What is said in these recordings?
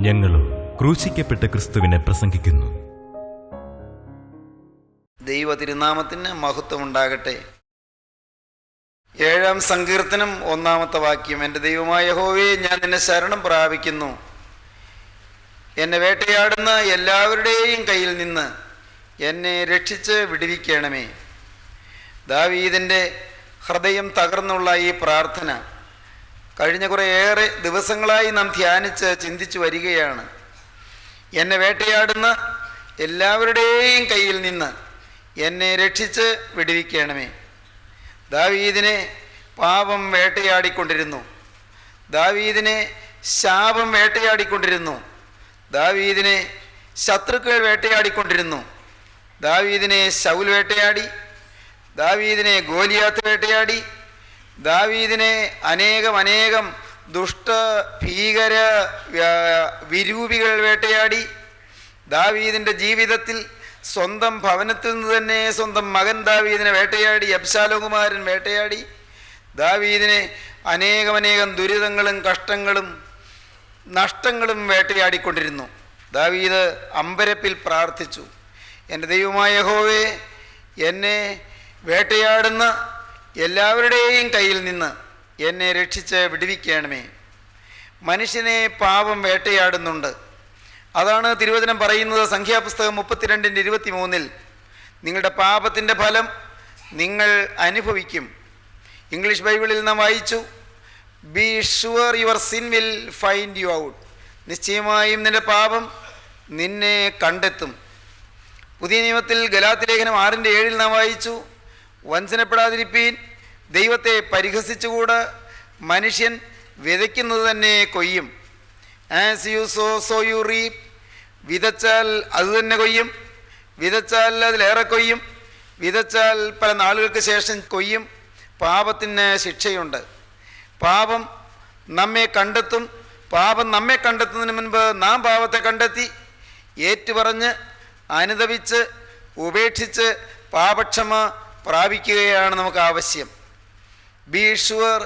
ഞങ്ങളും ക്രൂശിക്കപ്പെട്ട ക്രിസ്തുവിനെ പ്രസംഗിക്കുന്നു. ദൈവ തിരുനാമത്തിന് മഹത്വമുണ്ടാകട്ടെ. 7-ാം സങ്കീർത്തനം 1-ാമത്തെ വാക്യം. എൻ്റെ ദൈവമായ യഹോവേ, ഞാൻ നിന്നെ ശരണം പ്രാപിക്കുന്നു. എന്നെ വേട്ടയാടുന്ന എല്ലാവരുടെയും കയ്യിൽ നിന്ന് എന്നെ രക്ഷിച്ച് വിടുവിക്കണമേ. ദാവീദിൻ്റെ ഹൃദയം തകർന്നുള്ള ഈ പ്രാർത്ഥന കഴിഞ്ഞ കുറേയേറെ ദിവസങ്ങളായി നാം ധ്യാനിച്ച് ചിന്തിച്ചു വരികയാണ്. എന്നെ വേട്ടയാടുന്ന എല്ലാവരുടെയും കയ്യിൽ നിന്ന് എന്നെ രക്ഷിച്ച് വിടുവിക്കണമേ. ദാവീദിനെ പാപം വേട്ടയാടിക്കൊണ്ടിരുന്നു. ദാവീദിനെ ശാപം വേട്ടയാടിക്കൊണ്ടിരുന്നു. ദാവീദിനെ ശത്രുക്കൾ വേട്ടയാടിക്കൊണ്ടിരുന്നു. ദാവീദിനെ ശൗൽ വേട്ടയാടി. ദാവീദിനെ ഗോലിയാത്ത് വേട്ടയാടി. ദാവീദിനെ അനേകം ദുഷ്ട ഭീകര വിരൂപികൾ വേട്ടയാടി. ദാവീദിൻ്റെ ജീവിതത്തിൽ സ്വന്തം ഭവനത്തിൽ നിന്ന് തന്നെ സ്വന്തം മകൻ ദാവീദിനെ വേട്ടയാടി. അബ്ശാലോം കുമാരൻ വേട്ടയാടി. ദാവീദിനെ അനേകം ദുരിതങ്ങളും കഷ്ടങ്ങളും നഷ്ടങ്ങളും വേട്ടയാടിക്കൊണ്ടിരുന്നു. ദാവീദ് അമ്പരപ്പിൽ പ്രാർത്ഥിച്ചു, എൻ്റെ ദൈവമായ യഹോവേ, എന്നെ വേട്ടയാടുന്ന എല്ലാവരുടെയും കയ്യിൽ നിന്ന് എന്നെ രക്ഷിച്ച് വിടുവിക്കണമേ. മനുഷ്യനെ പാപം വേട്ടയാടുന്നുണ്ട്. അതാണ് തിരുവചനം പറയുന്നത്. സംഖ്യാപുസ്തകം 32:23 നിങ്ങളുടെ പാപത്തിൻ്റെ ഫലം നിങ്ങൾ അനുഭവിക്കും. ഇംഗ്ലീഷ് ബൈബിളിൽ നാം വായിച്ചു, be sure your sin will find you out. നിശ്ചയമായും നിൻ്റെ പാപം നിന്നെ കണ്ടെത്തും. പുതിയ നിയമത്തിൽ ഗലാത്യ ലേഖനം 6:7 നാം വായിച്ചു, വഞ്ചനപ്പെടാതിരിപ്പീൻ, ദൈവത്തെ പരിഹസിച്ചുകൂടാ, മനുഷ്യൻ വിതയ്ക്കുന്നത് തന്നെ കൊയ്യും. As you sow you reap. വിതച്ചാൽ അത് തന്നെ കൊയ്യും. വിതച്ചാൽ അതിലേറെ കൊയ്യും. വിതച്ചാൽ പല നാളുകൾക്ക് ശേഷം കൊയ്യും. പാപത്തിന് ശിക്ഷയുണ്ട്. പാപം നമ്മെ കണ്ടെത്തും. പാപം നമ്മെ കണ്ടെത്തുന്നതിന് മുൻപ് നാം പാപത്തെ കണ്ടെത്തി ഏറ്റുപറഞ്ഞ് അനുതപിച്ച് ഉപേക്ഷിച്ച് പാപക്ഷമ പ്രാപിക്കുകയാണ് നമുക്ക് ആവശ്യം. Be sure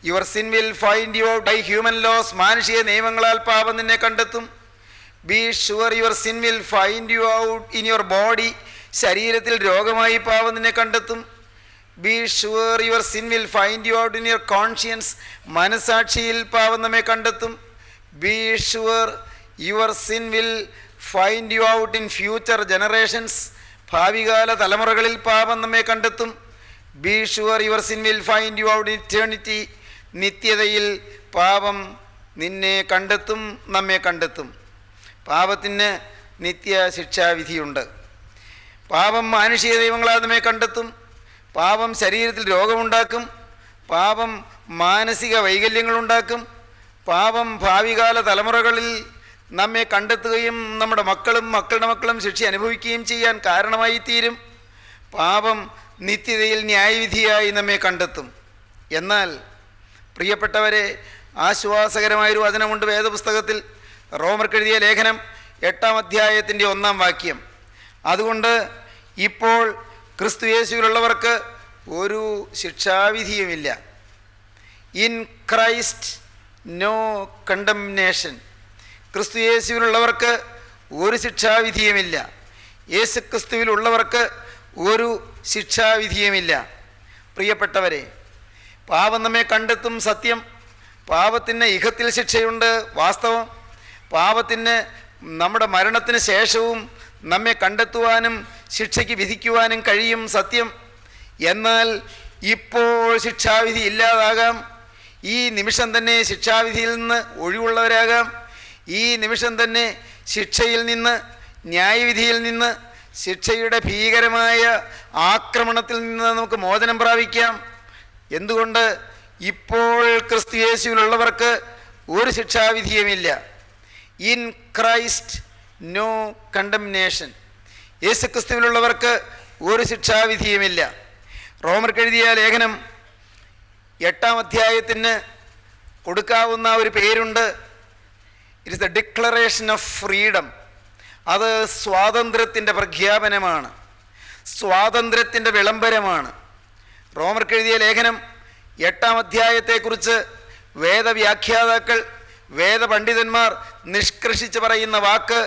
your sin will find you out by human laws. മാനുഷിക നിയമങ്ങളാൽ പാപം നിന്നെ കണ്ടെത്തും. Be sure your sin will find you out in your body. ശരീരത്തിൽ രോഗമായി പാപം നിന്നെ കണ്ടെത്തും. Be sure your sin will find you out in your conscience. മനസാക്ഷിയിൽ പാപം നമ്മെ കണ്ടെത്തും. Be sure your sin will find you out in future generations. ഭാവികാല തലമുറകളിൽ പാപം നമ്മെ കണ്ടെത്തും. Be sure your sin will find you out in eternity. നിത്യതയിൽ പാപം നിന്നെ കണ്ടെത്തും, നമ്മെ കണ്ടെത്തും. പാപത്തിന് നിത്യ ശിക്ഷാവിധിയുണ്ട്. പാപം മാനുഷിക ദൈവങ്ങളാൽ നമ്മെ കണ്ടെത്തും. പാപം ശരീരത്തിൽ രോഗമുണ്ടാക്കും. പാപം മാനസിക വൈകല്യങ്ങളുണ്ടാക്കും. പാപം ഭാവികാല തലമുറകളിൽ നമ്മെ കണ്ടെത്തുകയും നമ്മുടെ മക്കളും മക്കളുടെ മക്കളും ശിക്ഷ അനുഭവിക്കുകയും ചെയ്യാൻ കാരണമായി തീരും. പാപം നിത്യതയിൽ ന്യായവിധിയായി നമ്മെ കണ്ടെത്തും. എന്നാൽ പ്രിയപ്പെട്ടവരെ, ആശ്വാസകരമായൊരു വചനമുണ്ട് വേദപുസ്തകത്തിൽ. റോമർക്കെഴുതിയ ലേഖനം 8-ാം അധ്യായത്തിൻ്റെ 1-ാം വാക്യം. അതുകൊണ്ട് ഇപ്പോൾ ക്രിസ്തു യേശുവിലുള്ളവർക്ക് ഒരു ശിക്ഷാവിധിയുമില്ല. In Christ no condemnation. Kristu യേശുവിലുള്ളവർക്ക് ഒരു ശിക്ഷാവിധിയുമില്ല. യേശു ക്രിസ്തുവിലുള്ളവർക്ക് ഒരു ശിക്ഷാവിധിയുമില്ല. പ്രിയപ്പെട്ടവരെ, പാപം നമ്മെ കണ്ടെത്തും, സത്യം. പാപത്തിന് ഇഹത്തിൽ ശിക്ഷയുണ്ട്, വാസ്തവം. പാപത്തിന് നമ്മുടെ മരണത്തിന് ശേഷവും നമ്മെ കണ്ടെത്തുവാനും ശിക്ഷയ്ക്ക് വിധിക്കുവാനും കഴിയും, സത്യം. എന്നാൽ ഇപ്പോൾ ശിക്ഷാവിധി ഇല്ലാതാകാം. ഈ നിമിഷം തന്നെ ശിക്ഷാവിധിയിൽ നിന്ന് ഒഴിവുള്ളവരാകാം. ഈ നിമിഷം തന്നെ ശിക്ഷയിൽ നിന്ന്, ന്യായവിധിയിൽ നിന്ന്, ശിക്ഷയുടെ ഭീകരമായ ആക്രമണത്തിൽ നിന്ന് നമുക്ക് മോചനം പ്രാപിക്കാം. എന്തുകൊണ്ട്? ഇപ്പോൾ ക്രിസ്തു യേശുവിലുള്ളവർക്ക് ഒരു ശിക്ഷാവിധിയുമില്ല. In Christ no condemnation. Yeshu ക്രിസ്തുവിലുള്ളവർക്ക് ഒരു ശിക്ഷാവിധിയുമില്ല. റോമർക്കെഴുതിയ ലേഖനം 8-ാം അധ്യായത്തിന് കൊടുക്കാവുന്ന ഒരു പേരുണ്ട്. It is the declaration of freedom. അത് സ്വാതന്ത്ര്യത്തിൻ്റെ പ്രഖ്യാപനമാണ്, സ്വാതന്ത്ര്യത്തിൻ്റെ വിളംബരമാണ്. റോമർക്കെഴുതിയ ലേഖനം 8-ാം അധ്യായത്തെക്കുറിച്ച് വേദവ്യാഖ്യാതാക്കൾ വേദപണ്ഡിതന്മാർ നിഷ്കർഷിച്ച് പറയുന്ന വാക്ക്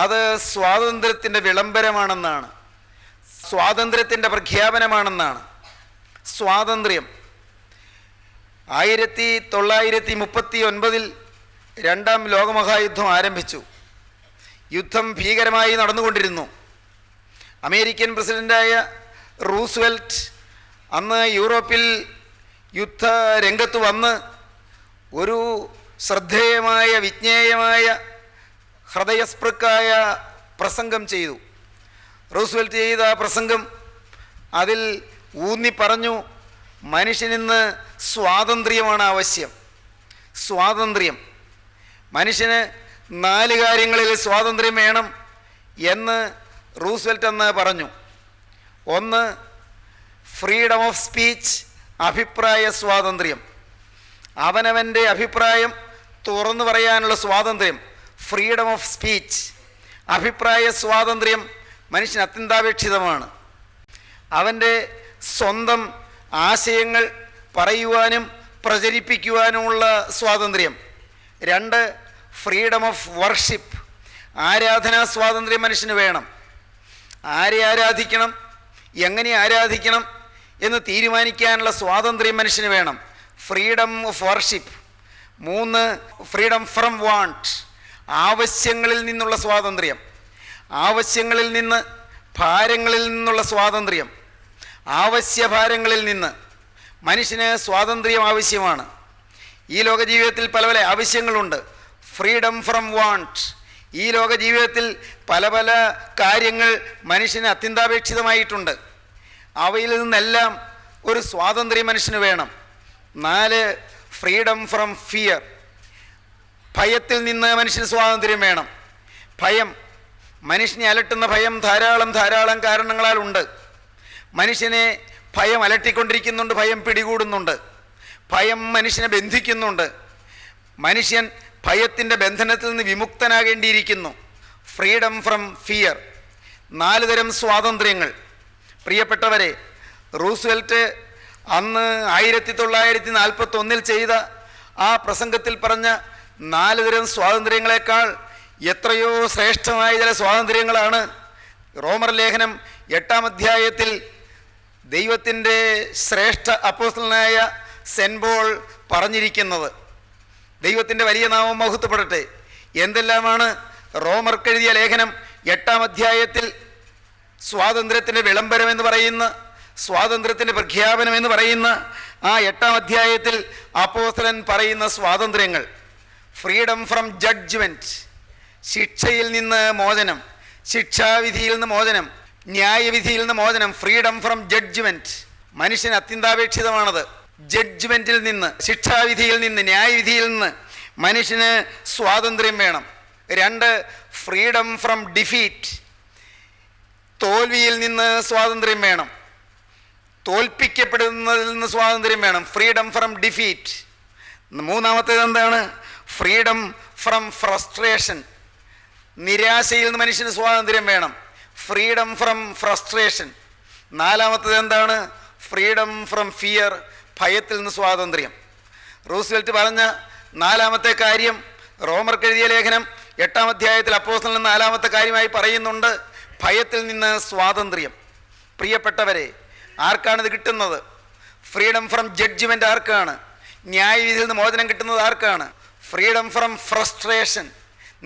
അത് സ്വാതന്ത്ര്യത്തിൻ്റെ വിളംബരമാണെന്നാണ്, സ്വാതന്ത്ര്യത്തിൻ്റെ പ്രഖ്യാപനമാണെന്നാണ്. സ്വാതന്ത്ര്യം 1939 രണ്ടാം ലോകമഹായുദ്ധം ആരംഭിച്ചു. യുദ്ധം ഭീകരമായി നടന്നുകൊണ്ടിരുന്നു. അമേരിക്കൻ പ്രസിഡൻ്റായ റൂസ്വെൽറ്റ് അന്ന് യൂറോപ്പിൽ യുദ്ധരംഗത്ത് വന്ന് ഒരു ശ്രദ്ധേയമായ, വിജ്ഞേയമായ, ഹൃദയസ്പൃക്കായ പ്രസംഗം ചെയ്തു. റൂസ്വെൽറ്റ് ചെയ്ത പ്രസംഗം അതിൽ ഊന്നി പറഞ്ഞു, മനുഷ്യനിന്ന് സ്വാതന്ത്ര്യമാണ് ആവശ്യം. സ്വാതന്ത്ര്യം, മനുഷ്യന് 4 കാര്യങ്ങളിൽ സ്വാതന്ത്ര്യം വേണം എന്ന് റൂസ്വെൽറ്റ് അന്ന് പറഞ്ഞു. 1, ഫ്രീഡം ഓഫ് സ്പീച്ച്, അഭിപ്രായ സ്വാതന്ത്ര്യം. അവനവൻ്റെ അഭിപ്രായം തുറന്നു പറയാനുള്ള സ്വാതന്ത്ര്യം, ഫ്രീഡം ഓഫ് സ്പീച്ച്. അഭിപ്രായ സ്വാതന്ത്ര്യം മനുഷ്യന് അത്യന്താപേക്ഷിതമാണ്. അവൻ്റെ സ്വന്തം ആശയങ്ങൾ പറയുവാനും പ്രചരിപ്പിക്കുവാനുമുള്ള സ്വാതന്ത്ര്യം. 2, ഫ്രീഡം ഓഫ് വർഷിപ്പ്, ആരാധനാ സ്വാതന്ത്ര്യം മനുഷ്യന് വേണം. ആരെ ആരാധിക്കണം, എങ്ങനെ ആരാധിക്കണം എന്ന് തീരുമാനിക്കാനുള്ള സ്വാതന്ത്ര്യം മനുഷ്യന് വേണം, freedom of worship. 3, freedom from want, ആവശ്യങ്ങളിൽ നിന്നുള്ള സ്വാതന്ത്ര്യം. ആവശ്യങ്ങളിൽ നിന്ന്, ഭാരങ്ങളിൽ നിന്നുള്ള സ്വാതന്ത്ര്യം. ആവശ്യഭാരങ്ങളിൽ നിന്ന് മനുഷ്യന് സ്വാതന്ത്ര്യം ആവശ്യമാണ്. ഈ ലോക ജീവിതത്തിൽ പല പല ആവശ്യങ്ങളുണ്ട്. ഫ്രീഡം ഫ്രം വാണ്ട്, ഈ ലോക ജീവിതത്തിൽ പല പല കാര്യങ്ങൾ മനുഷ്യന് അത്യന്താപേക്ഷിതമായിട്ടുണ്ട്. അവയിൽ നിന്നെല്ലാം ഒരു സ്വാതന്ത്ര്യം മനുഷ്യന് വേണം. 4, ഫ്രീഡം ഫ്രം ഫിയർ, ഭയത്തിൽ നിന്ന് മനുഷ്യന് സ്വാതന്ത്ര്യം വേണം. ഭയം, മനുഷ്യനെ അലട്ടുന്ന ഭയം ധാരാളം കാരണങ്ങളാൽ ഉണ്ട്. മനുഷ്യനെ ഭയം അലട്ടിക്കൊണ്ടിരിക്കുന്നുണ്ട്, ഭയം പിടികൂടുന്നുണ്ട്, ഭയം മനുഷ്യനെ ബന്ധിക്കുന്നുണ്ട്. മനുഷ്യൻ ഭയത്തിൻ്റെ ബന്ധനത്തിൽ നിന്ന് വിമുക്തനാകേണ്ടിയിരിക്കുന്നു. Freedom from fear. 4 തരം സ്വാതന്ത്ര്യങ്ങൾ. പ്രിയപ്പെട്ടവരെ, റൂസ്വെൽറ്റ് അന്ന് 1941 ചെയ്ത ആ പ്രസംഗത്തിൽ പറഞ്ഞ 4 തരം സ്വാതന്ത്ര്യങ്ങളെക്കാൾ എത്രയോ ശ്രേഷ്ഠമായ ചില സ്വാതന്ത്ര്യങ്ങളാണ് റോമർ ലേഖനം 8-ാം അധ്യായത്തിൽ ദൈവത്തിൻ്റെ ശ്രേഷ്ഠ അപ്പോസ്തലനായ സെന്റ് പോൾ പറഞ്ഞിരിക്കുന്നത്. ദൈവത്തിൻ്റെ വലിയ നാമം മഹത്വപ്പെടട്ടെ. എന്തെല്ലാമാണ് റോമർക്കെഴുതിയ ലേഖനം 8-ാം അധ്യായത്തിൽ സ്വാതന്ത്ര്യത്തിൻ്റെ വിളംബരം എന്ന് പറയുന്ന, സ്വാതന്ത്ര്യത്തിൻ്റെ പ്രഖ്യാപനം എന്ന് പറയുന്ന ആ 8-ാം അധ്യായത്തിൽ അപ്പോസ്തലൻ പറയുന്ന സ്വാതന്ത്ര്യങ്ങൾ. ഫ്രീഡം ഫ്രം ജഡ്ജ്മെൻറ്റ്, ശിക്ഷയിൽ നിന്ന് മോചനം, ശിക്ഷാവിധിയിൽ നിന്ന് മോചനം, ന്യായവിധിയിൽ നിന്ന് മോചനം. ഫ്രീഡം ഫ്രം ജഡ്ജ്മെൻറ്റ് മനുഷ്യന് അത്യന്താപേക്ഷിതമാണത്. ജഡ്ജ്മെൻറ്റിൽ നിന്ന്, ശിക്ഷാവിധിയിൽ നിന്ന്, ന്യായവിധിയിൽ നിന്ന് മനുഷ്യന് സ്വാതന്ത്ര്യം വേണം. 2, ഫ്രീഡം ഫ്രം ഡിഫീറ്റ്, തോൽവിയിൽ നിന്ന് സ്വാതന്ത്ര്യം വേണം, തോൽപ്പിക്കപ്പെടുന്നതിൽ നിന്ന് സ്വാതന്ത്ര്യം വേണം. Freedom from defeat. 3-ാമത്തേത് എന്താണ്? ഫ്രീഡം ഫ്രം ഫ്രസ്ട്രേഷൻ, നിരാശയിൽ നിന്ന് മനുഷ്യന് സ്വാതന്ത്ര്യം വേണം. Freedom from frustration. 4-ാമത്തേത് എന്താണ്? ഫ്രീഡം ഫ്രം ഫിയർ, ഭയത്തിൽ നിന്ന് സ്വാതന്ത്ര്യം. റൂസ്വെൽറ്റ് പറഞ്ഞ 4-ാമത്തെ കാര്യം റോമർക്കെഴുതിയ ലേഖനം 8-ാം അധ്യായത്തിൽ അപ്പോസ്തലൻ 4-ാമത്തെ കാര്യമായി പറയുന്നുണ്ട്, ഭയത്തിൽ നിന്ന് സ്വാതന്ത്ര്യം. പ്രിയപ്പെട്ടവരെ, ആർക്കാണിത് കിട്ടുന്നത്? ഫ്രീഡം ഫ്രം ജഡ്ജ്മെൻ്റ് ആർക്കാണ്? ന്യായവിധിയിൽ നിന്ന് മോചനം കിട്ടുന്നത് ആർക്കാണ്? ഫ്രീഡം ഫ്രം ഫ്രസ്ട്രേഷൻ,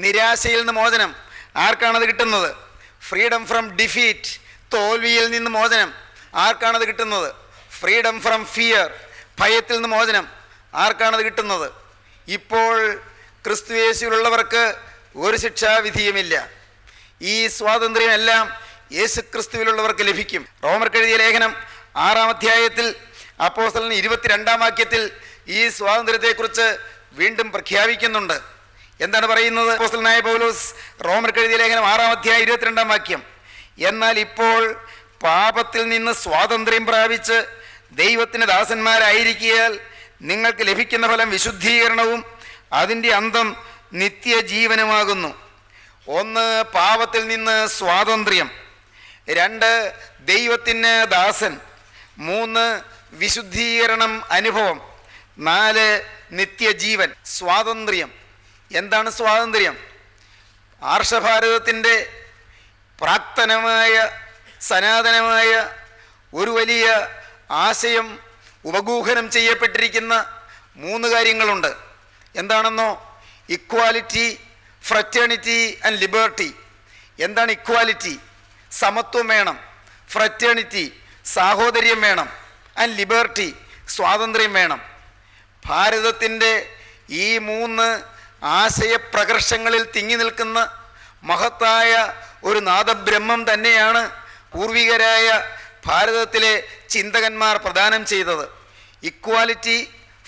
നിരാശയിൽ നിന്ന് മോചനം ആർക്കാണത് കിട്ടുന്നത്? ഫ്രീഡം ഫ്രം ഡിഫീറ്റ്, തോൽവിയിൽ നിന്ന് മോചനം ആർക്കാണത് കിട്ടുന്നത്? ഫ്രീഡം ഫ്രം ഫിയർ, ഭയത്തിൽ നിന്ന് മോചനം ആർക്കാണത് കിട്ടുന്നത്? ഇപ്പോൾ ക്രിസ്തുയേശുവിലുള്ളവർക്ക് ഒരു ശിക്ഷാവിധിയുമില്ല. ഈ സ്വാതന്ത്ര്യമെല്ലാം യേശുക്രിസ്തുവിലുള്ളവർക്ക് ലഭിക്കും. റോമർക്കെഴുതിയ ലേഖനം 6-ാം അധ്യായത്തിൽ അപ്പോസ്തലൻ 22-ാം വാക്യത്തിൽ ഈ സ്വാതന്ത്ര്യത്തെക്കുറിച്ച് വീണ്ടും പ്രഖ്യാപിക്കുന്നുണ്ട്. എന്താണ് പറയുന്നത്? അപ്പോസ്തലനായ പൗലോസ് റോമർക്കെഴുതിയ ലേഖനം 6-ാം അധ്യായം 22-ാം വാക്യം, എന്നാൽ ഇപ്പോൾ പാപത്തിൽ നിന്ന് സ്വാതന്ത്ര്യം പ്രാപിച്ച് ദൈവത്തിന് ദാസന്മാരായിരിക്കിയാൽ നിങ്ങൾക്ക് ലഭിക്കുന്ന ഫലം വിശുദ്ധീകരണവും അതിൻ്റെ അന്തം നിത്യജീവനുമാകുന്നു. 1, പാപത്തിൽ നിന്ന് സ്വാതന്ത്ര്യം. 2, ദൈവത്തിന് ദാസൻ. 3, വിശുദ്ധീകരണം അനുഭവം. 4, നിത്യജീവൻ. സ്വാതന്ത്ര്യം, എന്താണ് സ്വാതന്ത്ര്യം? ആർഷഭാരതത്തിൻ്റെ പ്രാക്തനമായ സനാതനമായ ഒരു വലിയ ആശയം ഉപഗൂഹനം ചെയ്യപ്പെട്ടിരിക്കുന്ന 3 കാര്യങ്ങളുണ്ട്. എന്താണെന്നോ? Equality, fraternity and liberty. എന്താണ് ഇക്വാലിറ്റി? സമത്വം വേണം. ഫ്രറ്റേണിറ്റി, സാഹോദര്യം വേണം. ആൻഡ് ലിബർട്ടി, സ്വാതന്ത്ര്യം വേണം. ഭാരതത്തിൻ്റെ ഈ 3 ആശയപ്രകർഷങ്ങളിൽ തിങ്ങി നിൽക്കുന്ന മഹത്തായ ഒരു നാദബ്രഹ്മം തന്നെയാണ് പൂർവികരായ ഭാരതത്തിലെ ചിന്തകന്മാർ പ്രദാനം ചെയ്തത്. Equality,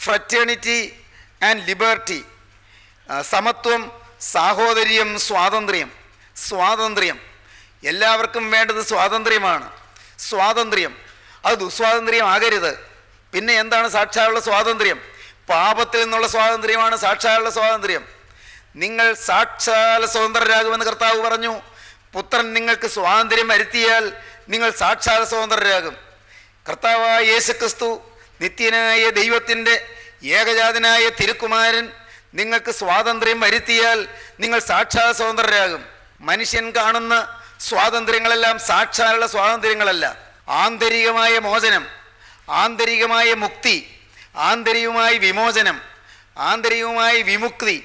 fraternity and liberty. സമത്വം, സാഹോദര്യം, സ്വാതന്ത്ര്യം. സ്വാതന്ത്ര്യം എല്ലാവർക്കും വേണ്ടത് സ്വാതന്ത്ര്യമാണ്. സ്വാതന്ത്ര്യം അത് ദുസ്വാതന്ത്ര്യം ആകരുത്. പിന്നെ എന്താണ് സാക്ഷാലുള്ള സ്വാതന്ത്ര്യം? പാപത്തിൽ നിന്നുള്ള സ്വാതന്ത്ര്യമാണ് സാക്ഷാലുള്ള സ്വാതന്ത്ര്യം. നിങ്ങൾ സാക്ഷാൽ സ്വതന്ത്രരാകുമെന്ന് കർത്താവ് പറഞ്ഞു. പുത്രൻ നിങ്ങൾക്ക് സ്വാതന്ത്ര്യം വരുത്തിയാൽ നിങ്ങൾ സാക്ഷാൽ സ്വതന്ത്രരാകും. കർത്താവായ യേശുക്രിസ്തു, നിത്യനായ ദൈവത്തിൻ്റെ ഏകജാതനായ തിരുക്കുമാരൻ, നിങ്ങൾക്ക് സ്വാതന്ത്ര്യം വരുത്തിയാൽ നിങ്ങൾ സാക്ഷാൽ സ്വതന്ത്രരാകും. മനുഷ്യൻ കാണുന്ന സ്വാതന്ത്ര്യങ്ങളെല്ലാം സാക്ഷാലുള്ള സ്വാതന്ത്ര്യങ്ങളല്ല. ആന്തരികമായ മോചനം, ആന്തരികമായ മുക്തി, ആന്തരികമായ വിമോചനം, ആന്തരികമായ വിമുക്തി,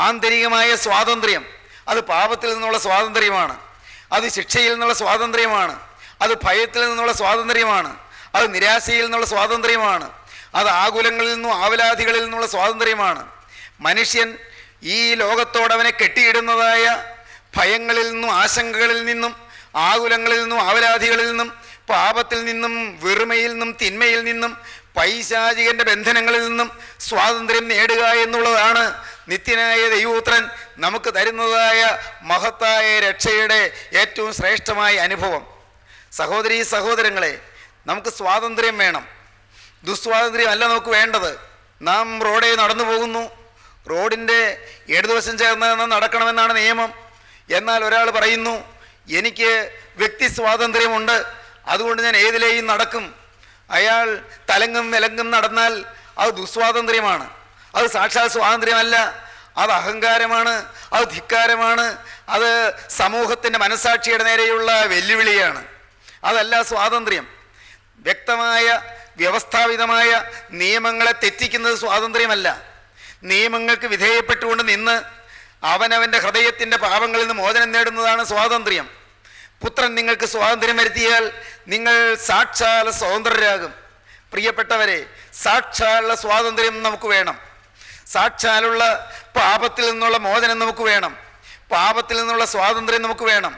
ആന്തരികമായ സ്വാതന്ത്ര്യം അത് പാപത്തിൽ നിന്നുള്ള സ്വാതന്ത്ര്യമാണ്. അത് ശിക്ഷയിൽ നിന്നുള്ള സ്വാതന്ത്ര്യമാണ്. അത് ഭയത്തിൽ നിന്നുള്ള സ്വാതന്ത്ര്യമാണ്. അത് നിരാശയിൽ നിന്നുള്ള സ്വാതന്ത്ര്യമാണ്. അത് ആകുലങ്ങളിൽ നിന്നും ആവലാധികളിൽ നിന്നുള്ള സ്വാതന്ത്ര്യമാണ്. മനുഷ്യൻ ഈ ലോകത്തോടവനെ കെട്ടിയിടുന്നതായ ഭയങ്ങളിൽ നിന്നും ആശങ്കകളിൽ നിന്നും ആകുലങ്ങളിൽ നിന്നും ആവലാധികളിൽ നിന്നും പാപത്തിൽ നിന്നും വെറുമയിൽ നിന്നും തിന്മയിൽ നിന്നും പൈശാചികന്റെ ബന്ധനങ്ങളിൽ നിന്നും സ്വാതന്ത്ര്യം നേടുക എന്നുള്ളതാണ് നിത്യനായ ദൈവപുത്രൻ നമുക്ക് തരുന്നതായ മഹത്തായ രക്ഷയുടെ ഏറ്റവും ശ്രേഷ്ഠമായ അനുഭവം. സഹോദരീ സഹോദരങ്ങളെ, നമുക്ക് സ്വാതന്ത്ര്യം വേണം. ദുസ്വാതന്ത്ര്യം അല്ല നമുക്ക് വേണ്ടത്. നാം റോഡേ നടന്നു പോകുന്നു. റോഡിൻ്റെ ഇടതുവശം ചേർന്ന് നടക്കണമെന്നാണ് നിയമം. എന്നാൽ ഒരാൾ പറയുന്നു, എനിക്ക് വ്യക്തി സ്വാതന്ത്ര്യമുണ്ട്, അതുകൊണ്ട് ഞാൻ ഏതിലേയും നടക്കും. അയാൾ തലങ്ങും വിലങ്ങും നടന്നാൽ അത് ദുസ്വാതന്ത്ര്യമാണ്. അത് സാക്ഷാൽ സ്വാതന്ത്ര്യമല്ല. അത് അഹങ്കാരമാണ്, അത് ധിക്കാരമാണ്, അത് സമൂഹത്തിൻ്റെ മനസാക്ഷിയുടെ നേരെയുള്ള വെല്ലുവിളിയാണ്. അതല്ല സ്വാതന്ത്ര്യം. വ്യക്തമായ വ്യവസ്ഥാപിതമായ നിയമങ്ങളെ തെറ്റിക്കുന്നത് സ്വാതന്ത്ര്യമല്ല. നിയമങ്ങൾക്ക് വിധേയപ്പെട്ടുകൊണ്ട് നിന്ന് അവനവൻ്റെ ഹൃദയത്തിൻ്റെ പാപങ്ങളിൽ നിന്ന് മോചനം നേടുന്നതാണ് സ്വാതന്ത്ര്യം. പുത്രൻ നിങ്ങൾക്ക് സ്വാതന്ത്ര്യം വരുത്തിയാൽ നിങ്ങൾ സാക്ഷാൽ സ്വതന്ത്രരാകും. പ്രിയപ്പെട്ടവരെ, സാക്ഷാലുള്ള സ്വാതന്ത്ര്യം നമുക്ക് വേണം. സാക്ഷാലുള്ള പാപത്തിൽ നിന്നുള്ള മോചനം നമുക്ക് വേണം. പാപത്തിൽ നിന്നുള്ള സ്വാതന്ത്ര്യം നമുക്ക് വേണം.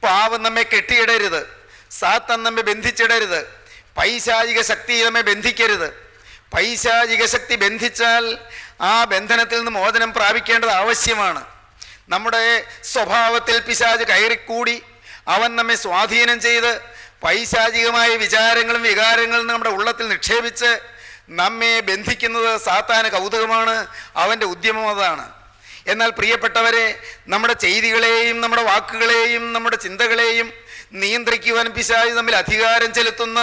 പാപം നമ്മെ കെട്ടിയിടരുത്. സാത്താൻ നമ്മെ ബന്ധിച്ചിടരുത്. പൈശാചിക ശക്തി നമ്മെ ബന്ധിക്കരുത്. പൈശാചിക ശക്തി ബന്ധിച്ചാൽ ആ ബന്ധനത്തിൽ നിന്ന് മോചനം പ്രാപിക്കേണ്ടത് ആവശ്യമാണ്. നമ്മുടെ സ്വഭാവത്തിൽ പിശാച് കയറിക്കൂടി അവൻ നമ്മെ സ്വാധീനം ചെയ്ത് പൈശാചികമായ വിചാരങ്ങളും വികാരങ്ങളും നമ്മുടെ ഉള്ളത്തിൽ നിക്ഷേപിച്ച് നമ്മെ ബന്ധിക്കുന്നത് സാത്താന് കൗതുകമാണ്. അവൻ്റെ ഉദ്യമം അതാണ്. എന്നാൽ പ്രിയപ്പെട്ടവരെ, നമ്മുടെ ചെയ്തികളെയും നമ്മുടെ വാക്കുകളെയും നമ്മുടെ ചിന്തകളെയും നിയന്ത്രിക്കുവാൻ പിശാച് തമ്മിൽ അധികാരം ചെലുത്തുന്ന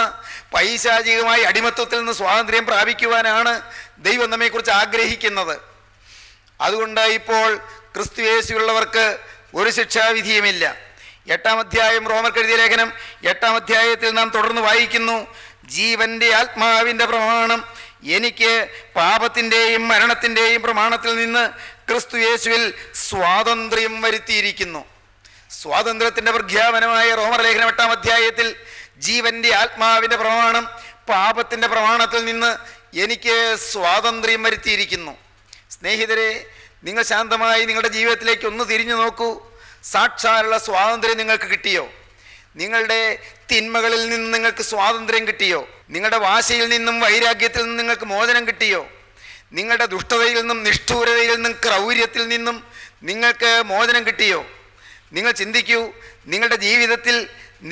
പൈശാചികമായ അടിമത്വത്തിൽ നിന്ന് സ്വാതന്ത്ര്യം പ്രാപിക്കുവാനാണ് ദൈവം നമ്മെക്കുറിച്ച് ആഗ്രഹിക്കുന്നത്. അതുകൊണ്ട് ഇപ്പോൾ ക്രിസ്തുയേശുള്ളവർക്ക് ഒരു ശിക്ഷാവിധിയുമില്ല. 8-ാം അധ്യായം റോമർക്ക് എഴുതിയ ലേഖനം 8-ാം അധ്യായത്തിൽ നാം തുടർന്ന് വായിക്കുന്നു, ജീവന്റെ ആത്മാവിൻ്റെ പ്രമാണം എനിക്ക് പാപത്തിൻ്റെയും മരണത്തിൻ്റെയും പ്രമാണത്തിൽ നിന്ന് ക്രിസ്തുയേശുവിൽ സ്വാതന്ത്ര്യം വരുത്തിയിരിക്കുന്നു. സ്വാതന്ത്ര്യത്തിൻ്റെ പ്രഖ്യാപനമായ റോമർ ലേഖനം 8-ാം അധ്യായത്തിൽ ജീവന്റെ ആത്മാവിൻ്റെ പ്രമാണം പാപത്തിൻ്റെ പ്രമാണത്തിൽ നിന്ന് എനിക്ക് സ്വാതന്ത്ര്യം വരുത്തിയിരിക്കുന്നു. സ്നേഹിതരെ, നിങ്ങൾ ശാന്തമായി നിങ്ങളുടെ ജീവിതത്തിലേക്ക് ഒന്ന് തിരിഞ്ഞു നോക്കൂ. സാക്ഷാലുള്ള സ്വാതന്ത്ര്യം നിങ്ങൾക്ക് കിട്ടിയോ? നിങ്ങളുടെ തിന്മകളിൽ നിന്ന് നിങ്ങൾക്ക് സ്വാതന്ത്ര്യം കിട്ടിയോ? നിങ്ങളുടെ വാശിയിൽ നിന്നും വൈരാഗ്യത്തിൽ നിന്നും നിങ്ങൾക്ക് മോചനം കിട്ടിയോ? നിങ്ങളുടെ ദുഷ്ടതയിൽ നിന്നും നിഷ്ഠൂരതയിൽ നിന്നും ക്രൗര്യത്തിൽ നിന്നും നിങ്ങൾക്ക് മോചനം കിട്ടിയോ? നിങ്ങൾ ചിന്തിക്കൂ, നിങ്ങളുടെ ജീവിതത്തിൽ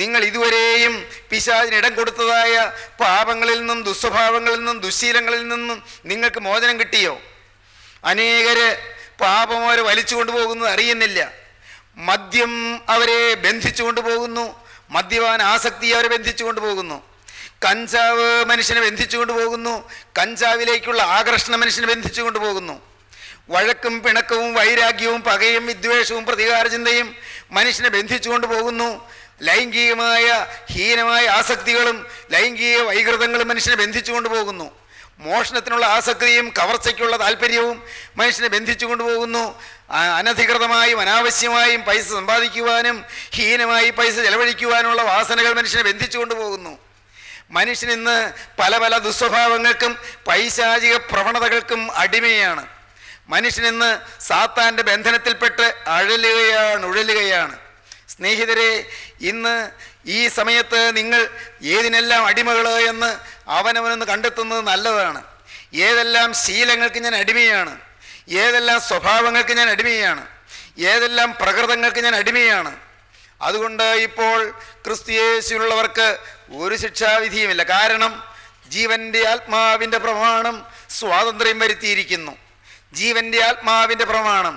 നിങ്ങൾ ഇതുവരെയും പിശാചിന് ഇടം കൊടുത്തതായ പാപങ്ങളിൽ നിന്നും ദുസ്വഭാവങ്ങളിൽ നിന്നും ദുശ്ശീലങ്ങളിൽ നിന്നും നിങ്ങൾക്ക് മോചനം കിട്ടിയോ? അനേകര് പാപം അവരെ വലിച്ചു കൊണ്ടുപോകുന്നത് അറിയുന്നില്ല. മദ്യം അവരെ ബന്ധിച്ചു കൊണ്ടുപോകുന്നു. മദ്യപാന ആസക്തി അവരെ ബന്ധിച്ചു കൊണ്ടുപോകുന്നു. കഞ്ചാവ് മനുഷ്യനെ ബന്ധിച്ചു കൊണ്ടുപോകുന്നു. കഞ്ചാവിലേക്കുള്ള ആകർഷണം മനുഷ്യനെ ബന്ധിച്ചു കൊണ്ടുപോകുന്നു. വഴക്കും പിണക്കവും വൈരാഗ്യവും പകയും വിദ്വേഷവും പ്രതികാര ചിന്തയും മനുഷ്യനെ ബന്ധിച്ചുകൊണ്ട് പോകുന്നു. ലൈംഗികമായ ഹീനമായ ആസക്തികളും ലൈംഗിക വൈകൃതങ്ങളും മനുഷ്യനെ ബന്ധിച്ചുകൊണ്ട് പോകുന്നു. മോഷണത്തിനുള്ള ആസക്തിയും കവർച്ചയ്ക്കുള്ള താല്പര്യവും മനുഷ്യനെ ബന്ധിച്ചു കൊണ്ടുപോകുന്നു. അനധികൃതമായും അനാവശ്യമായും പൈസ സമ്പാദിക്കുവാനും ഹീനമായി പൈസ ചെലവഴിക്കുവാനുള്ള വാസനകൾ മനുഷ്യനെ ബന്ധിച്ചു കൊണ്ടുപോകുന്നു. മനുഷ്യൻ ഇന്ന് പല പല ദുസ്വഭാവങ്ങൾക്കും പൈശാചിക പ്രവണതകൾക്കും അടിമയാണ്. മനുഷ്യൻ ഇന്ന് സാത്താൻ്റെ ബന്ധനത്തിൽപ്പെട്ട് ഉഴലുകയാണ്. സ്നേഹിതരെ, ഇന്ന് ഈ സമയത്ത് നിങ്ങൾ ഏതിനെല്ലാം അടിമകൾ എന്ന് അവനവനൊന്ന് കണ്ടെത്തുന്നത് നല്ലതാണ്. ഏതെല്ലാം ശീലങ്ങൾക്ക് ഞാൻ അടിമയാണ്, ഏതെല്ലാം സ്വഭാവങ്ങൾക്ക് ഞാൻ അടിമയാണ്, ഏതെല്ലാം പ്രകൃതങ്ങൾക്ക് ഞാൻ അടിമയാണ്. അതുകൊണ്ട് ഇപ്പോൾ ക്രിസ്തുയേശുവിലുള്ളവർക്ക് ഒരു ശിക്ഷാവിധിയുമില്ല. കാരണം ജീവൻ്റെ ആത്മാവിൻ്റെ പ്രമാണം സ്വാതന്ത്ര്യം വരുത്തിയിരിക്കുന്നു. ജീവൻ്റെ ആത്മാവിൻ്റെ പ്രമാണം,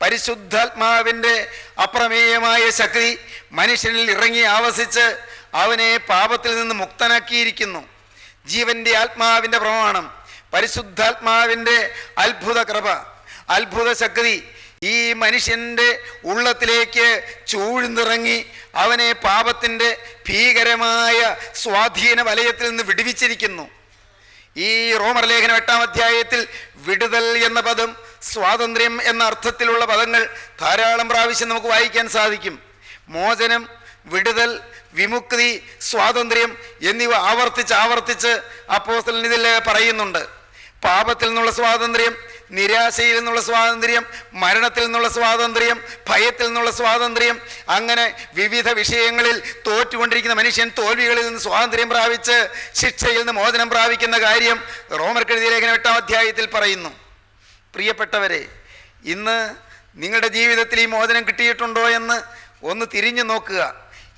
പരിശുദ്ധാത്മാവിൻ്റെ അപ്രമേയമായ ശക്തി മനുഷ്യനിൽ ഇറങ്ങി ആവസിച്ച് അവനെ പാപത്തിൽ നിന്ന് മുക്തനാക്കിയിരിക്കുന്നു. ജീവൻ്റെ ആത്മാവിൻ്റെ പ്രമാണം, പരിശുദ്ധാത്മാവിൻ്റെ അത്ഭുത കൃപ, അത്ഭുത ശക്തി ഈ മനുഷ്യൻ്റെ ഉള്ളത്തിലേക്ക് ചൂഴ്ന്നിറങ്ങി അവനെ പാപത്തിൻ്റെ ഭീകരമായ സ്വാധീന വലയത്തിൽ നിന്ന് വിടുവിച്ചിരിക്കുന്നു. ഈ റോമർ ലേഖനം 8-ാം അധ്യായത്തിൽ വിടുതൽ എന്ന പദം, സ്വാതന്ത്ര്യം എന്ന അർത്ഥത്തിലുള്ള പദങ്ങൾ ധാരാളം പ്രാവശ്യം നമുക്ക് വായിക്കാൻ സാധിക്കും. മോചനം, വിടുതൽ, വിമുക്തി, സ്വാതന്ത്ര്യം എന്നിവ ആവർത്തിച്ച് അപ്പോസ്തലൻ ഇതിൽ പറയുന്നുണ്ട്. പാപത്തിൽ നിന്നുള്ള സ്വാതന്ത്ര്യം, നിരാശയിൽ നിന്നുള്ള സ്വാതന്ത്ര്യം, മരണത്തിൽ നിന്നുള്ള സ്വാതന്ത്ര്യം, ഭയത്തിൽ നിന്നുള്ള സ്വാതന്ത്ര്യം, അങ്ങനെ വിവിധ വിഷയങ്ങളിൽ തോറ്റുകൊണ്ടിരിക്കുന്ന മനുഷ്യൻ തോൽവികളിൽ നിന്ന് സ്വാതന്ത്ര്യം പ്രാപിച്ച് ശിക്ഷയിൽ നിന്ന് മോചനം പ്രാപിക്കുന്ന കാര്യം റോമർക്കെഴുതിയ ലേഖനം 8-ാം അധ്യായത്തിൽ പറയുന്നു. പ്രിയപ്പെട്ടവരെ, ഇന്ന് നിങ്ങളുടെ ജീവിതത്തിൽ ഈ മോചനം കിട്ടിയിട്ടുണ്ടോ എന്ന് ഒന്ന് തിരിഞ്ഞു നോക്കുക.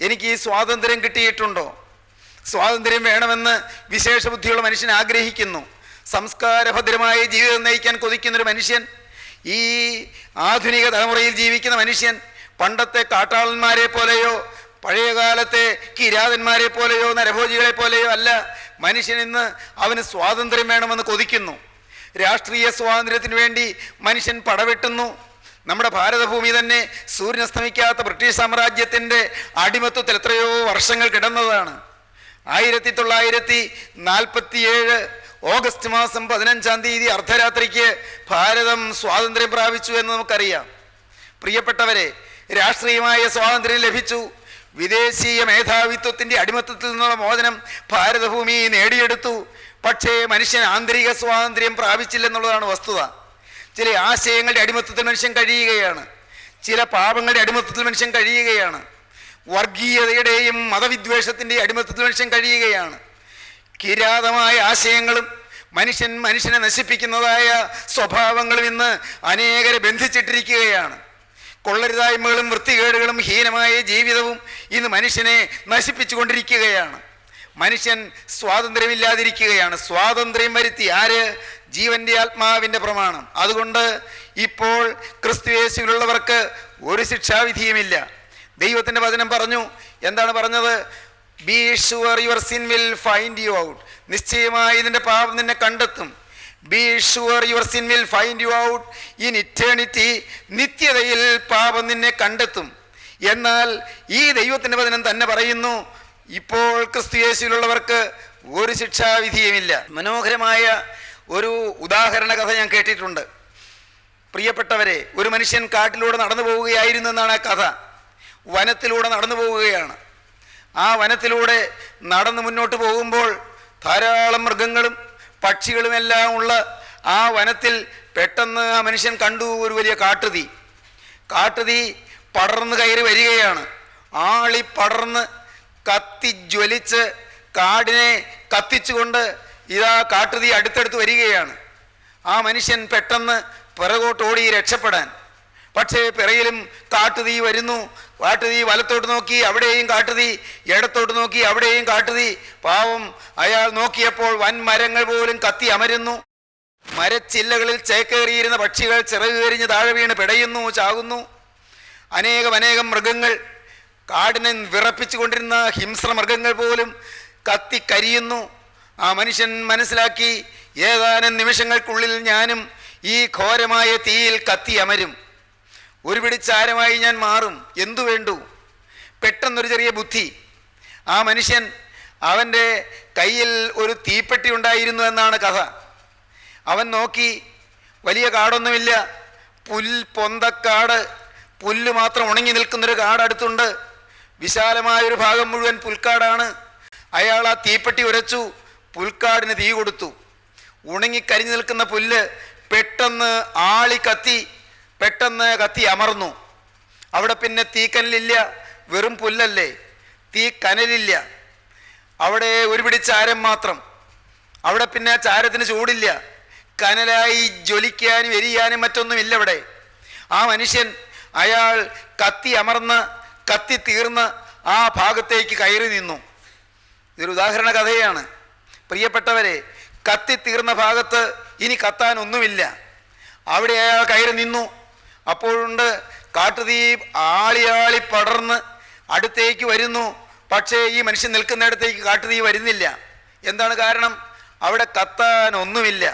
എനിക്ക് ഈ സ്വാതന്ത്ര്യം കിട്ടിയിട്ടുണ്ടോ? സ്വാതന്ത്ര്യം വേണമെന്ന് വിശേഷ ബുദ്ധിയുള്ള മനുഷ്യൻ ആഗ്രഹിക്കുന്നു. സംസ്കാരഭദ്രമായ ജീവിതം നയിക്കാൻ കൊതിക്കുന്നൊരു മനുഷ്യൻ, ഈ ആധുനിക തലമുറയിൽ ജീവിക്കുന്ന മനുഷ്യൻ പണ്ടത്തെ കാട്ടാളന്മാരെ പോലെയോ പഴയകാലത്തെ കിരാതന്മാരെ പോലെയോ നരഭോജികളെ പോലെയോ അല്ല. മനുഷ്യൻ ഇന്ന് അവന് സ്വാതന്ത്ര്യം വേണമെന്ന് കൊതിക്കുന്നു. രാഷ്ട്രീയ സ്വാതന്ത്ര്യത്തിന് വേണ്ടി മനുഷ്യൻ പടവെട്ടുന്നു. നമ്മുടെ ഭാരതഭൂമി തന്നെ സൂര്യനസ്തമിക്കാത്ത ബ്രിട്ടീഷ് സാമ്രാജ്യത്തിൻ്റെ അടിമത്വത്തിൽ എത്രയോ വർഷങ്ങൾ കിടന്നതാണ്. 1947 ഓഗസ്റ്റ് മാസം 15-ാം തീയതി അർദ്ധരാത്രിക്ക് ഭാരതം സ്വാതന്ത്ര്യം പ്രാപിച്ചു എന്ന് നമുക്കറിയാം. പ്രിയപ്പെട്ടവരെ, രാഷ്ട്രീയമായ സ്വാതന്ത്ര്യം ലഭിച്ചു. വിദേശീയ മേധാവിത്വത്തിൻ്റെ അടിമത്തത്തിൽ നിന്നുള്ള മോചനം ഭാരതഭൂമി നേടിയെടുത്തു. പക്ഷേ മനുഷ്യൻ ആന്തരിക സ്വാതന്ത്ര്യം പ്രാപിച്ചില്ലെന്നുള്ളതാണ് വസ്തുത. ചില ആശയങ്ങളുടെ അടിമത്തത്തിൽ മനുഷ്യൻ കഴിയുകയാണ്. ചില പാപങ്ങളുടെ അടിമത്തത്തിൽ മനുഷ്യൻ കഴിയുകയാണ്. വർഗീയതയുടെയും മതവിദ്വേഷത്തിൻ്റെയും അടിമത്തത്തിൽ മനുഷ്യൻ കഴിയുകയാണ്. കിരാതമായ ആശയങ്ങളും മനുഷ്യനെ നശിപ്പിക്കുന്നതായ സ്വഭാവങ്ങളും ഇന്ന് അനേകരെ ബന്ധിച്ചിട്ടിരിക്കുകയാണ്. കൊള്ളരുതായ്മകളും വൃത്തികേടുകളും ഹീനമായ ജീവിതവും ഇന്ന് മനുഷ്യനെ നശിപ്പിച്ചു കൊണ്ടിരിക്കുകയാണ്. മനുഷ്യൻ സ്വാതന്ത്ര്യമില്ലാതിരിക്കുകയാണ്. സ്വാതന്ത്ര്യം വരുത്തി ആര്? ജീവൻ്റെ ആത്മാവിൻ്റെ പ്രമാണം. അതുകൊണ്ട് ഇപ്പോൾ ക്രിസ്തുയേശുവിലുള്ളവർക്ക് ഒരു ശിക്ഷാവിധിയുമില്ല. ദൈവത്തിൻ്റെ വചനം പറഞ്ഞു. എന്താണ് പറഞ്ഞത്? Be sure your sin will find you out. നിശ്ചയമായി നിന്റെ പാപം നിന്നെ കണ്ടെത്തും. Be sure your sin will find you out in eternity. നിത്യതയിൽ പാപം നിന്നെ കണ്ടെത്തും. എന്നാൽ ഈ ദൈവത്തിൻ്റെ വചനം തന്നെ പറയുന്നു, ഇപ്പോൾ ക്രിസ്തുയേശുവിലുള്ളവർക്ക് ഒരു ശിക്ഷാവിധിയുമില്ല. മനോഹരമായ ഒരു ഉദാഹരണ കഥ ഞാൻ കേട്ടിട്ടുണ്ട്. പ്രിയപ്പെട്ടവരെ, ഒരു മനുഷ്യൻ കാട്ടിലൂടെ നടന്നു പോവുകയായിരുന്നു എന്നാണ് ആ കഥ. വനത്തിലൂടെ നടന്നു പോവുകയാണ്. ആ വനത്തിലൂടെ നടന്ന് മുന്നോട്ട് പോകുമ്പോൾ ധാരാളം മൃഗങ്ങളും പക്ഷികളുമെല്ലാം ഉള്ള ആ വനത്തിൽ പെട്ടെന്ന് ആ മനുഷ്യൻ കണ്ടു ഒരു വലിയ കാട്ടുതീ. കാട്ടുതീ പടർന്ന് കയറി വരികയാണ്. ആളി പടർന്ന് കത്തി ജ്വലിച്ച് കാടിനെ കത്തിച്ചുകൊണ്ട് ഇതാ കാട്ടുതീ അടുത്തടുത്ത് വരികയാണ്. ആ മനുഷ്യൻ പെട്ടെന്ന് പിറകോട്ടോടി രക്ഷപ്പെടാൻ. പക്ഷേ പിറകിലും കാട്ടുതീ വരുന്നു. കാട്ടുതീ വലത്തോട്ട് നോക്കി, അവിടെയും കാട്ടുതീ, ഇടത്തോട്ട് നോക്കി, അവിടെയും കാട്ടുതീ. പാവം അയാൾ നോക്കിയപ്പോൾ വൻമരങ്ങൾ പോലും കത്തി അമരുന്നു. മരച്ചില്ലകളിൽ ചേക്കേറിയിരുന്ന പക്ഷികൾ ചിറകുകരിഞ്ഞ് താഴെ വീണ് പിടയുന്നു, ചാകുന്നു. അനേകം മൃഗങ്ങൾ, കാടിനെ വിറപ്പിച്ചു കൊണ്ടിരുന്ന ഹിംസ്ര മൃഗങ്ങൾ പോലും കത്തിക്കരിയുന്നു. ആ മനുഷ്യൻ മനസ്സിലാക്കി, ഏതാനും നിമിഷങ്ങൾക്കുള്ളിൽ ഞാനും ഈ ഘോരമായ തീയിൽ കത്തി അമരും. ഒരു പിടിച്ചാരമായി ഞാൻ മാറും. എന്തു വേണ്ടു? പെട്ടെന്നൊരു ചെറിയ ബുദ്ധി. ആ മനുഷ്യൻ, അവൻ്റെ കയ്യിൽ ഒരു തീപ്പെട്ടി ഉണ്ടായിരുന്നു എന്നാണ് കഥ. അവൻ നോക്കി, വലിയ കാടൊന്നുമില്ല, പൊന്തക്കാട്, പുല്ല് മാത്രം ഉണങ്ങി നിൽക്കുന്നൊരു കാട് അടുത്തുണ്ട്. വിശാലമായൊരു ഭാഗം മുഴുവൻ പുൽക്കാടാണ്. അയാൾ ആ തീപ്പെട്ടി ഉരച്ചു, പുൽക്കാടിന് തീ കൊടുത്തു. ഉണങ്ങിക്കരിഞ്ഞു നിൽക്കുന്ന പുല്ല് പെട്ടെന്ന് പെട്ടെന്ന് കത്തി അമർന്നു. അവിടെ പിന്നെ തീക്കനലില്ല, വെറും പുല്ലല്ലേ, തീ കനലില്ല. അവിടെ ഒരു പിടി ചാരം മാത്രം. അവിടെ പിന്നെ ചാരത്തിന് ചൂടില്ല, കനലായി ജ്വലിക്കാനും എരിയാനും മറ്റൊന്നുമില്ല അവിടെ. ആ മനുഷ്യൻ, അയാൾ കത്തി തീർന്ന് ആ ഭാഗത്തേക്ക് കയറി നിന്നു. ഇതൊരു ഉദാഹരണ കഥയാണ് പ്രിയപ്പെട്ടവരെ. കത്തി തീർന്ന ഭാഗത്ത് ഇനി കത്താൻ ഒന്നുമില്ല. അവിടെ അയാൾ കയറി നിന്നു. അപ്പോഴുണ്ട് കാട്ടുതീ ആളി പടർന്ന് അടുത്തേക്ക് വരുന്നു. പക്ഷേ ഈ മനുഷ്യൻ നിൽക്കുന്നിടത്തേക്ക് കാട്ടുതീ വരുന്നില്ല. എന്താണ് കാരണം? അവിടെ കത്താൻ ഒന്നുമില്ല.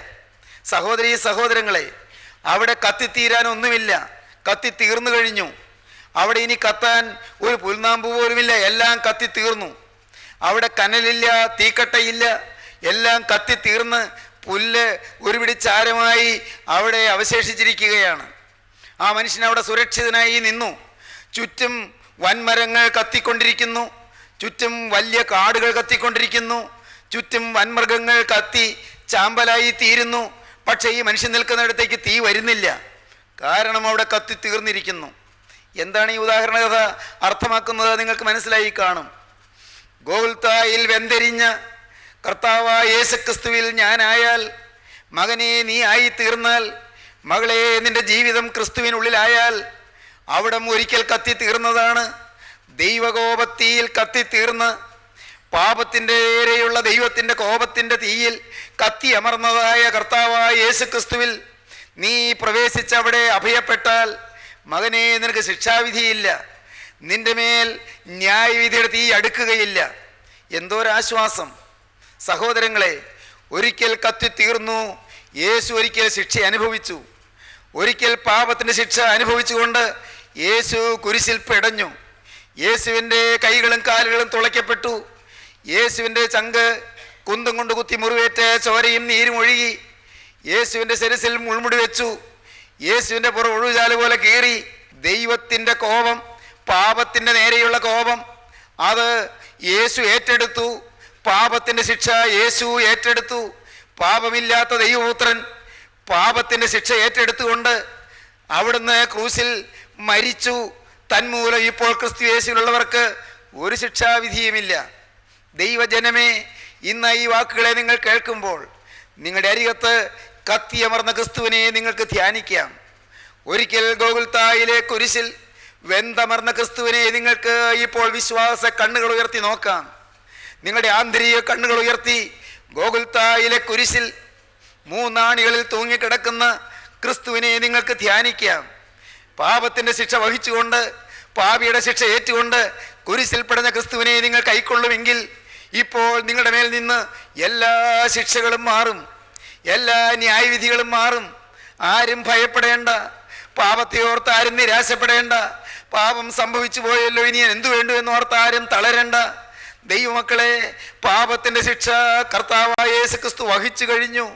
സഹോദരീ സഹോദരങ്ങളെ, അവിടെ കത്തിത്തീരാൻ ഒന്നുമില്ല. കത്തി തീർന്നു കഴിഞ്ഞു. അവിടെ ഇനി കത്താൻ ഒരു പുൽനാമ്പ് പോലുമില്ല. എല്ലാം കത്തി തീർന്നു. അവിടെ കനലില്ല, തീക്കട്ടയില്ല, എല്ലാം കത്തി തീർന്ന് പുല്ല് ഒരു പിടി ചാരമായി അവിടെ അവശേഷിച്ചിരിക്കുകയാണ്. ആ മനുഷ്യൻ അവിടെ സുരക്ഷിതനായി നിന്നു. ചുറ്റും വൻമരങ്ങൾ കത്തിക്കൊണ്ടിരിക്കുന്നു, ചുറ്റും വലിയ കാടുകൾ കത്തിക്കൊണ്ടിരിക്കുന്നു, ചുറ്റും വൻമൃഗങ്ങൾ കത്തി ചാമ്പലായി തീരുന്നു. പക്ഷേ ഈ മനുഷ്യൻ നിൽക്കുന്നിടത്തേക്ക് തീ വരുന്നില്ല. കാരണം അവിടെ കത്തി തീർന്നിരിക്കുന്നു. എന്താണ് ഈ ഉദാഹരണ കഥ അർത്ഥമാക്കുന്നത്? നിങ്ങൾക്ക് മനസ്സിലായി കാണും. ഗോകുൽത്തായിൽ വെന്തെരിഞ്ഞ കർത്താവായ യേശുക്രിസ്തുവിൽ ഞാനായാൽ, മകനെ നീ ആയി തീർന്നാൽ, മകളെ നിന്റെ ജീവിതം ക്രിസ്തുവിനുള്ളിലായാൽ, അവിടം ഒരിക്കൽ കത്തി തീർന്നതാണ്. ദൈവകോപത്തീയിൽ കത്തി തീർന്ന് പാപത്തിൻ്റെ നേരെയുള്ള ദൈവത്തിൻ്റെ കോപത്തിൻ്റെ തീയിൽ കത്തി അമർന്നതായ കർത്താവായ യേശുക്രിസ്തുവിൽ നീ പ്രവേശിച്ചവിടെ അഭയപ്പെട്ടാൽ, മകനെ നിനക്ക് ശിക്ഷാവിധിയില്ല, നിന്റെ മേൽ ന്യായവിധിയുടെ തീ അടുക്കുകയില്ല. എന്തോരാശ്വാസം സഹോദരങ്ങളെ! ഒരിക്കൽ കത്തി തീർന്നു. യേശു ഒരിക്കൽ ശിക്ഷ അനുഭവിച്ചു. ഒരിക്കൽ പാപത്തിൻ്റെ ശിക്ഷ അനുഭവിച്ചുകൊണ്ട് യേശു കുരിശിൽ പിടഞ്ഞു. യേശുവിൻ്റെ കൈകളും കാലുകളും തുളയ്ക്കപ്പെട്ടു. യേശുവിൻ്റെ ചങ്ക് കുന്തം കൊണ്ട് കുത്തി മുറിവേറ്റ് ചോരയും നീരും ഒഴുകി. യേശുവിൻ്റെ ശിരസിൽ മുൾമുടി വെച്ചു. യേശുവിൻ്റെ പുറം ഒഴുചാല് പോലെ കീറി. ദൈവത്തിൻ്റെ കോപം, പാപത്തിൻ്റെ നേരെയുള്ള കോപം, അത് യേശു ഏറ്റെടുത്തു. പാപത്തിൻ്റെ ശിക്ഷ യേശു ഏറ്റെടുത്തു. പാപമില്ലാത്ത ദൈവപുത്രൻ പാപത്തിൻ്റെ ശിക്ഷ ഏറ്റെടുത്തുകൊണ്ട് അവിടുന്ന് ക്രൂശിൽ മരിച്ചു. തന്മൂലം ഇപ്പോൾ ക്രിസ്തു യേശുവിലുള്ളവർക്ക് ഒരു ശിക്ഷാവിധിയുമില്ല. ദൈവജനമേ, ഇന്ന് ഈ വാക്കുകളെ നിങ്ങൾ കേൾക്കുമ്പോൾ നിങ്ങളുടെ അരികത്ത് കത്തിയമർന്ന ക്രിസ്തുവിനെ നിങ്ങൾക്ക് ധ്യാനിക്കാം. ഒരിക്കൽ ഗോകുൽത്തായിലെ കുരിശിൽ വെന്തമർന്ന ക്രിസ്തുവിനെ നിങ്ങൾക്ക് ഇപ്പോൾ വിശ്വാസ കണ്ണുകൾ ഉയർത്തി നോക്കാം. നിങ്ങളുടെ ആന്തരിക കണ്ണുകൾ ഉയർത്തി ഗോകുൽത്തായിലെ കുരിശിൽ മൂന്നാണികളിൽ തൂങ്ങിക്കിടക്കുന്ന ക്രിസ്തുവിനെ നിങ്ങൾക്ക് ധ്യാനിക്കാം. പാപത്തിൻ്റെ ശിക്ഷ വഹിച്ചുകൊണ്ട്, പാപിയുടെ ശിക്ഷ ഏറ്റുകൊണ്ട് കുരിശിൽ പിടഞ്ഞ ക്രിസ്തുവിനെ നിങ്ങൾ കൈക്കൊള്ളുമെങ്കിൽ ഇപ്പോൾ നിങ്ങളുടെ മേൽ നിന്ന് എല്ലാ ശിക്ഷകളും മാറും, എല്ലാ ന്യായവിധികളും മാറും. ആരും ഭയപ്പെടേണ്ട, പാപത്തെ ഓർത്ത് ആരും നിരാശപ്പെടേണ്ട. പാപം സംഭവിച്ചു പോയല്ലോ, ഇനി എന്തു വേണ്ടു എന്നോർത്ത് ആരും തളരണ്ട. ദൈവമക്കളെ, പാപത്തിൻ്റെ ശിക്ഷ കർത്താവായ യേശുക്രിസ്തു വഹിച്ചു കഴിഞ്ഞു.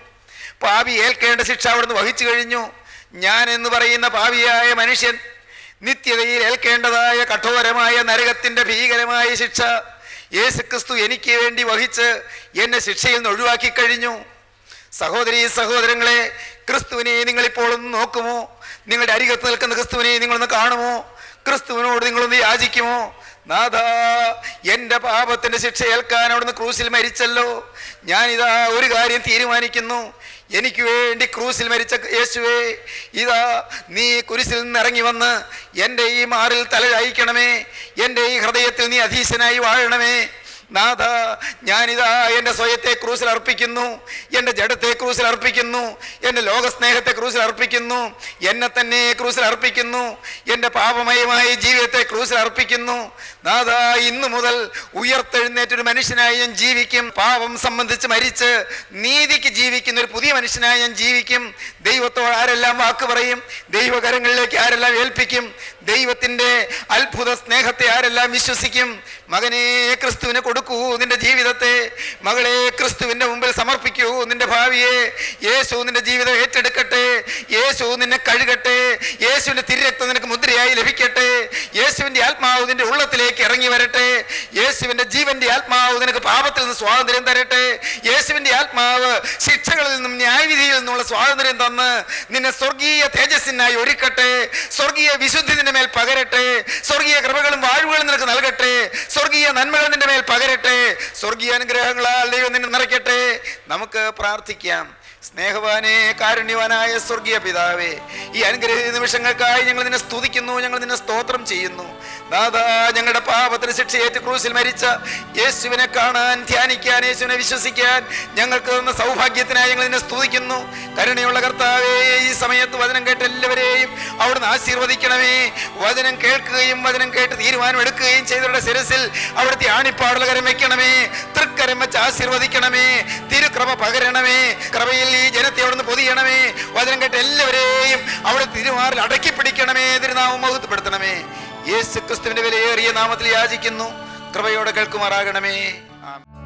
പാപി ഏൽക്കേണ്ട ശിക്ഷ അവിടുന്ന് വഹിച്ചു കഴിഞ്ഞു. ഞാൻ എന്ന് പറയുന്ന പാപിയായ മനുഷ്യൻ നിത്യതയിൽ ഏൽക്കേണ്ടതായ കഠോരമായ നരകത്തിൻ്റെ ഭീകരമായ ശിക്ഷ യേശുക്രിസ്തു എനിക്ക് വേണ്ടി വഹിച്ച് എന്നെ ശിക്ഷയിൽ നിന്ന് ഒഴിവാക്കി കഴിഞ്ഞു. സഹോദരീ സഹോദരങ്ങളെ, ക്രിസ്തുവിനെ നിങ്ങളിപ്പോൾ ഒന്ന് നോക്കുമോ? നിങ്ങളുടെ അരികത്ത് നിൽക്കുന്ന ക്രിസ്തുവിനെ നിങ്ങളൊന്ന് കാണുമോ? ക്രിസ്തുവിനോട് നിങ്ങളൊന്ന് യാചിക്കുമോ? നാഥാ, എൻ്റെ പാപത്തിൻ്റെ ശിക്ഷ ഏൽക്കാൻ അവിടുന്ന് ക്രൂസിൽ മരിച്ചല്ലോ. ഞാനിതാ ഒരു കാര്യം തീരുമാനിക്കുന്നു. എനിക്ക് വേണ്ടി ക്രൂസിൽ മരിച്ച യേശുവേ, ഇതാ നീ കുരിശിൽ നിന്ന് ഇറങ്ങി വന്ന് എൻ്റെ ഈ മാറിൽ തല ചായ്ക്കണമേ. എൻ്റെ ഈ ഹൃദയത്തിൽ നീ അധീശനായി വാഴണമേ. നാഥ, ഞാനിതാ എൻ്റെ സ്വയത്തെ ക്രൂസിൽ അർപ്പിക്കുന്നു, എൻ്റെ ജഡത്തെ ക്രൂസിൽ അർപ്പിക്കുന്നു, എൻ്റെ ലോകസ്നേഹത്തെ ക്രൂസിൽ അർപ്പിക്കുന്നു, എന്നെ തന്നെ ക്രൂസിൽ അർപ്പിക്കുന്നു, എൻ്റെ പാപമയമായ ജീവിതത്തെ ക്രൂസിൽ അർപ്പിക്കുന്നു. നാഥ, ഇന്നു മുതൽ ഉയർത്തെഴുന്നേറ്റൊരു മനുഷ്യനായി ഞാൻ ജീവിക്കും. പാപം സംബന്ധിച്ച് മരിച്ച് നീതിക്ക് ജീവിക്കുന്ന ഒരു പുതിയ മനുഷ്യനായി ഞാൻ ജീവിക്കും. ദൈവത്തോട് ആരെല്ലാം വാക്ക് പറയും, ദൈവകരങ്ങളിലേക്ക് ആരെല്ലാം ഏൽപ്പിക്കും, ദൈവത്തിൻ്റെ അത്ഭുത സ്നേഹത്തെ ആരെല്ലാം വിശ്വസിക്കും. മകനെ, ക്രിസ്തുവിനെ കൊടുക്കൂ നിന്റെ ജീവിതത്തെ. മകളെ, ക്രിസ്തുവിൻ്റെ മുമ്പിൽ സമർപ്പിക്കൂ നിന്റെ ഭാവിയെ. യേശു നിന്റെ ജീവിതം ഏറ്റെടുക്കട്ടെ. യേശു നിന്നെ കഴുകട്ടെ. യേശുവിൻ്റെ തിരുരക്തം നിനക്ക് മുദ്രയായി ലഭിക്കട്ടെ. യേശുവിൻ്റെ ആത്മാവ് നിന്റെ ഉള്ളത്തിലേക്ക് ഇറങ്ങി വരട്ടെ. യേശുവിൻ്റെ ജീവന്റെ ആത്മാവ് നിനക്ക് പാപത്തിൽ നിന്ന് സ്വാതന്ത്ര്യം തരട്ടെ. യേശുവിൻ്റെ ആത്മാവ് ശിക്ഷകളിൽ നിന്നും ന്യായവിധിയിൽ നിന്നുള്ള സ്വാതന്ത്ര്യം തന്ന് നിന്നെ സ്വർഗീയ തേജസ്സിനായി ഒരുക്കട്ടെ. സ്വർഗീയ വിശുദ്ധി നിന്റെ മേൽ പകരട്ടെ. സ്വർഗീയ കൃപകളും വാഴ്വുകളും നിനക്ക് നൽകട്ടെ. സ്വർഗീയ നന്മകൾ നിന്റെ മേൽ പകരട്ടെ. സ്വർഗീയ അനുഗ്രഹങ്ങളാൽ ദൈവം നിന്നെ നിറയ്ക്കട്ടെ. നമുക്ക് പ്രാർത്ഥിക്കാം. സ്നേഹവാനേ, കാരുണ്യവാനായ സ്വർഗീയ പിതാവേ, ഈ അനുഗ്രഹീത നിമിഷങ്ങൾക്കായി ഞങ്ങൾ നിന്നെ സ്തുതിക്കുന്നു, ഞങ്ങൾ നിന്നെ സ്തോത്രം ചെയ്യുന്നു. നാഥാ, ഞങ്ങളുടെ പാപത്തിന് ശിക്ഷയേറ്റ് ക്രൂസിൽ മരിച്ച യേശുവിനെ കാണാൻ, ധ്യാനിക്കാൻ, യേശുവിനെ വിശ്വസിക്കാൻ ഞങ്ങൾക്ക് തന്ന സൗഭാഗ്യത്തിനായി ഞങ്ങൾ നിന്നെ സ്തുതിക്കുന്നു. കരുണയുള്ള കർത്താവേ, ഈ സമയത്ത് വചനം കേട്ട് എല്ലാവരെയും അവിടുന്ന് ആശീർവദിക്കണമേ. വചനം കേൾക്കുകയും വചനം കേട്ട് തീരുമാനം എടുക്കുകയും ചെയ്തവരുടെ ശിരസിൽ അവിടുത്തെ ആണിപ്പാടുള്ള കരം വെക്കണമേ. തൃക്കരം വെച്ച് ആശീർവദിക്കണമേ. തിരുക്രമ പകരണമേ. കൃപയിൽ ഈ ജനത്തെ അവിടുന്ന് പൊതിയണമേ. വചനം കേട്ട് എല്ലാവരെയും അവിടെ തിരുമാറിൽ അടക്കി പിടിക്കണമേ. തിരുനാമം മഹത്വപ്പെടുത്തണമേ. യേശു ക്രിസ്തുവിന്റെ വിലയേറിയ നാമത്തിൽ യാചിക്കുന്നു. കൃപയോടെ കേൾക്കുമാറാകണമേ. ആമേൻ.